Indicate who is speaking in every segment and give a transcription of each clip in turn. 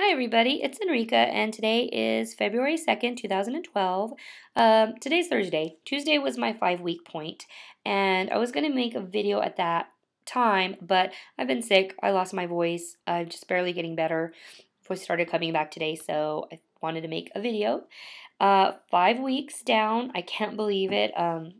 Speaker 1: Hi, everybody. It's Enrica, and today is February 2nd, 2012. Today's Thursday. Tuesday was my 5-week point, and I was going to make a video at that time, but I've been sick. I lost my voice. I'm just barely getting better. Voice started coming back today, so I wanted to make a video. 5 weeks down. I can't believe it. I'm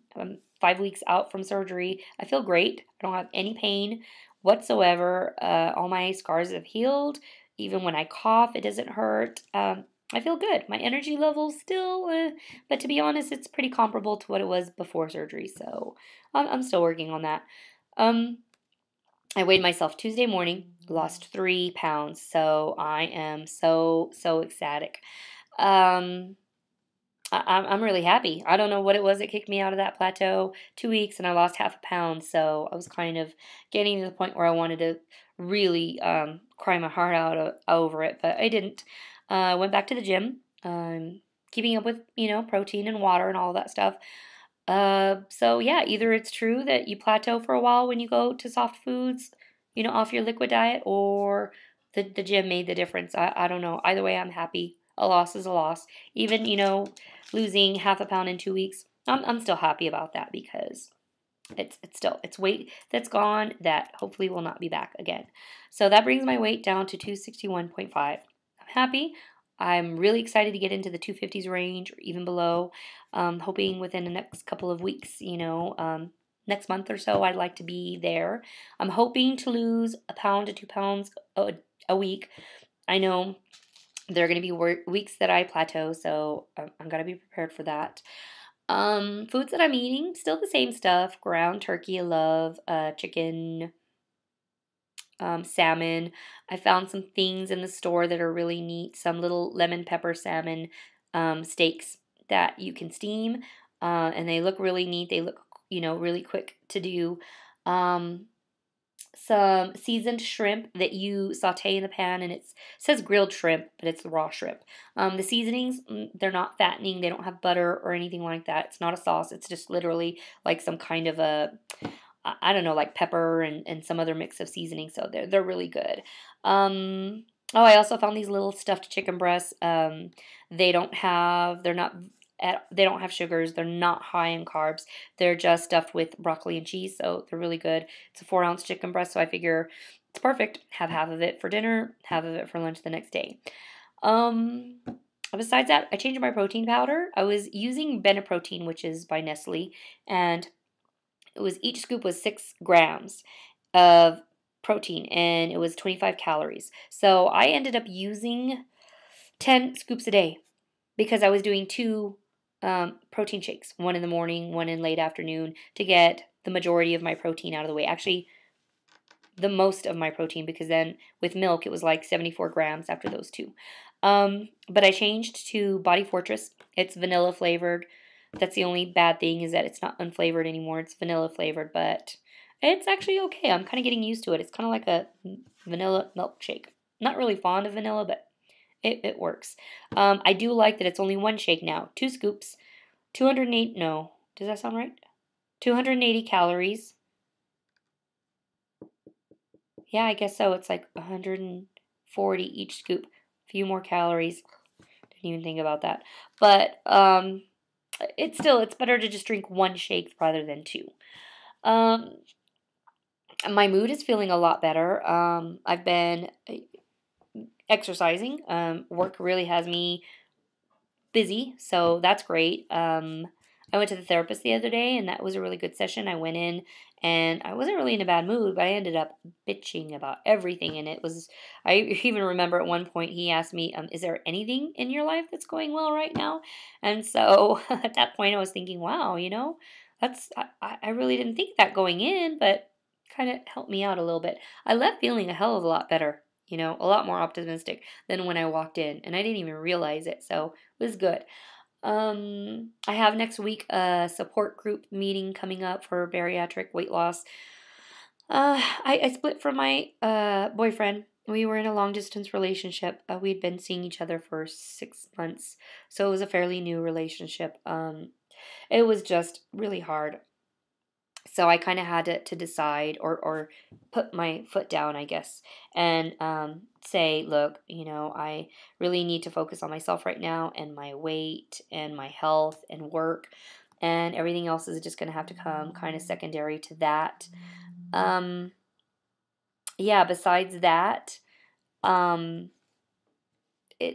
Speaker 1: 5 weeks out from surgery. I feel great. I don't have any pain whatsoever. All my scars have healed. Even when I cough, it doesn't hurt. I feel good. My energy level's still, but to be honest, it's pretty comparable to what it was before surgery. So I'm still working on that. Um, I weighed myself Tuesday morning, lost 3 pounds. So I am so ecstatic. Um, I'm really happy. I don't know what it was that kicked me out of that plateau. 2 weeks and I lost half a pound. So I was kind of getting to the point where I wanted to really cry my heart out over it, but I didn't. I went back to the gym, keeping up with, protein and water and all that stuff. So yeah, either it's true that you plateau for a while when you go to soft foods, off your liquid diet, or the gym made the difference. I don't know. Either way, I'm happy. A loss is a loss. Even, losing half a pound in 2 weeks, I'm still happy about that because it's weight that's gone that hopefully will not be back again. So that brings my weight down to 261.5. I'm happy. I'm really excited to get into the 250s range or even below. Hoping within the next couple of weeks, next month or so, I'd like to be there. I'm hoping to lose a pound to 2 pounds a week. I know there are going to be weeks that I plateau, so I'm going to be prepared for that. Foods that I'm eating, still the same stuff. Ground turkey, I love. Chicken, salmon. I found some things in the store that are really neat. Some little lemon pepper salmon steaks that you can steam, and they look really neat. They look, really quick to do. Some seasoned shrimp that you saute in the pan, and it says grilled shrimp, but it's raw shrimp. The seasonings, they're not fattening. They don't have butter or anything like that. It's not a sauce. It's just literally like some kind of a, I don't know, like pepper and some other mix of seasoning. So they're really good. Oh, I also found these little stuffed chicken breasts. They don't have sugars. They're not high in carbs. They're just stuffed with broccoli and cheese, so they're really good. It's a 4-ounce chicken breast, so I figure it's perfect. Have half of it for dinner, half of it for lunch the next day. Besides that, I changed my protein powder. I was using Beneprotein, which is by Nestle, and each scoop was 6 grams of protein, and it was 25 calories. So I ended up using 10 scoops a day because I was doing 2 protein shakes, one in the morning, one in late afternoon, to get the majority of my protein out of the way. Actually, the most of my protein, because then with milk it was like 74 grams after those 2. But I changed to Body Fortress. It's vanilla flavored. That's the only bad thing, is that it's not unflavored anymore. It's vanilla flavored, but it's actually okay. I'm kind of getting used to it. It's kind of like a vanilla milkshake. Not really fond of vanilla, but it works. I do like that it's only 1 shake now. 2 scoops, 208, no, does that sound right? 280 calories. Yeah, I guess so. It's like 140 each scoop. A few more calories. Didn't even think about that. But it's better to just drink 1 shake rather than 2. My mood is feeling a lot better. I've been exercising. Work really has me busy, so that's great. I went to the therapist the other day, and that was a really good session. I went in, and I wasn't really in a bad mood, but I ended up bitching about everything, and I even remember at one point he asked me, is there anything in your life that's going well right now? And so at that point I was thinking, wow, I really didn't think that going in, but kind of helped me out a little bit. I left feeling a hell of a lot better, a lot more optimistic than when I walked in, and I didn't even realize it, so it was good. I have next week a support group meeting coming up for bariatric weight loss. I split from my boyfriend. We were in a long distance relationship. We'd been seeing each other for 6 months, so it was a fairly new relationship. It was just really hard. So I kind of had to decide or put my foot down, I guess, and say, look, I really need to focus on myself right now and my weight and my health and work, and everything else is just going to have to come kind of secondary to that. Um, yeah, besides that, um,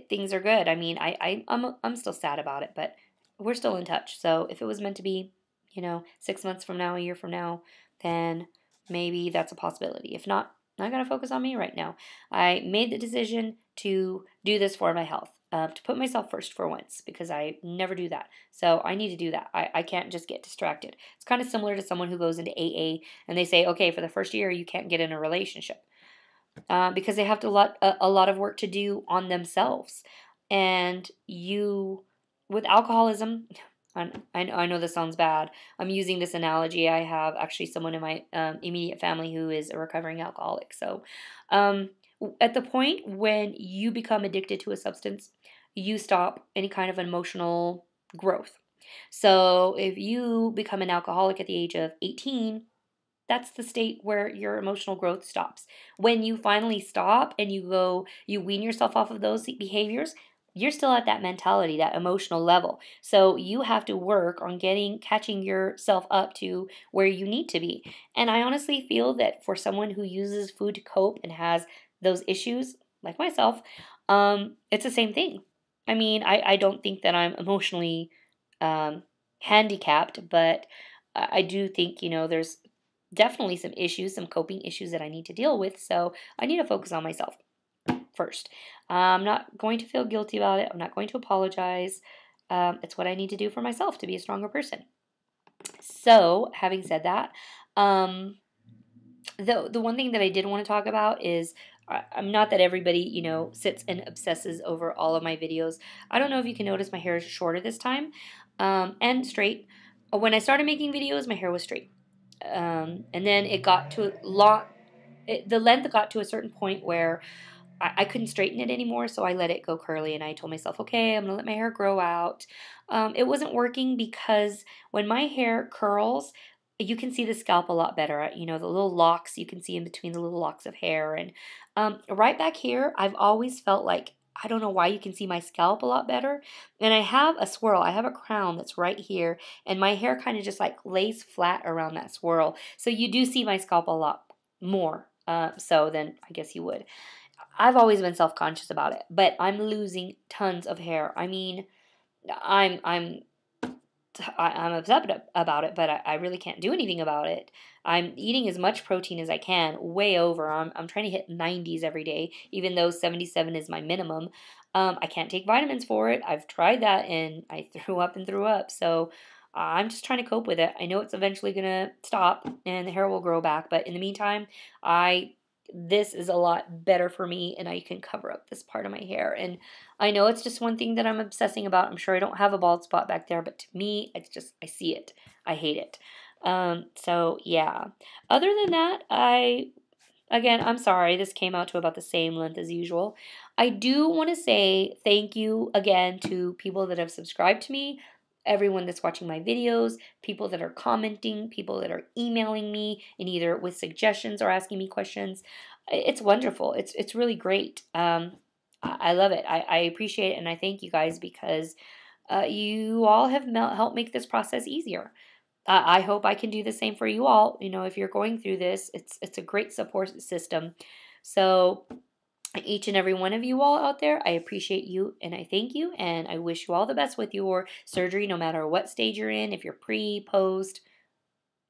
Speaker 1: things are good. I mean, I'm still sad about it, but we're still in touch. So if it was meant to be, 6 months from now, a year from now, then maybe that's a possibility. If not, I gotta focus on me right now. I made the decision to do this for my health, to put myself first for once, because I never do that. So I need to do that. I can't just get distracted. It's kind of similar to someone who goes into AA and they say, okay, for the first year, you can't get in a relationship. Because they have a lot of work to do on themselves. And with alcoholism, I know this sounds bad. I'm using this analogy. I have actually someone in my immediate family who is a recovering alcoholic. So, at the point when you become addicted to a substance, you stop any kind of emotional growth. So, if you become an alcoholic at the age of 18, that's the state where your emotional growth stops. When you finally stop and you wean yourself off of those behaviors, you're still at that mentality, that emotional level. So you have to work on catching yourself up to where you need to be. And I honestly feel that for someone who uses food to cope and has those issues, like myself, it's the same thing. I mean, I don't think that I'm emotionally um, handicapped, but I do think, there's definitely some issues, some coping issues that I need to deal with. So I need to focus on myself first. I'm not going to feel guilty about it. I'm not going to apologize. It's what I need to do for myself to be a stronger person. So, having said that, um, the one thing that I did want to talk about is I'm not that everybody, sits and obsesses over all of my videos. I don't know if you can notice my hair is shorter this time and straight. When I started making videos, my hair was straight. And then it got to the length got to a certain point where I couldn't straighten it anymore, so I let it go curly, and I told myself, okay, I'm gonna let my hair grow out. It wasn't working because when my hair curls, you can see the scalp a lot better. The little locks you can see in between the little locks of hair, and right back here, I've always felt like I don't know why you can see my scalp a lot better. And I have a swirl. I have a crown that's right here, and my hair kind of just like lays flat around that swirl. So you do see my scalp a lot more. So than I guess you would. I've always been self-conscious about it, but I'm losing tons of hair. I mean, I'm I'm I'm upset about it, but I really can't do anything about it. I'm eating as much protein as I can, way over. I'm trying to hit 90s every day, even though 77 is my minimum. I can't take vitamins for it. I've tried that and I threw up and threw up. So I'm just trying to cope with it. I know it's eventually gonna stop and the hair will grow back, but in the meantime, I this is a lot better for me and I can cover up this part of my hair. And I know it's just one thing that I'm obsessing about. I'm sure I don't have a bald spot back there, but to me, it's just, I see it. I hate it. So yeah. Other than that, again, I'm sorry, this came out to about the same length as usual. I do want to say thank you again to people that have subscribed to me, everyone that's watching my videos, people that are commenting, people that are emailing me, and either with suggestions or asking me questions. It's wonderful. It's really great. I love it. I appreciate it, and I thank you guys because you all have helped make this process easier. I hope I can do the same for you all. If you're going through this, it's a great support system. So each and every one of you all out there, I appreciate you and I thank you and I wish you all the best with your surgery, no matter what stage you're in, if you're pre, post,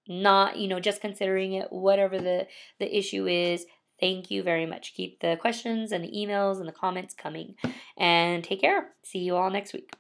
Speaker 1: not, just considering it, whatever the issue is. Thank you very much. Keep the questions and the emails and the comments coming. And take care. See you all next week.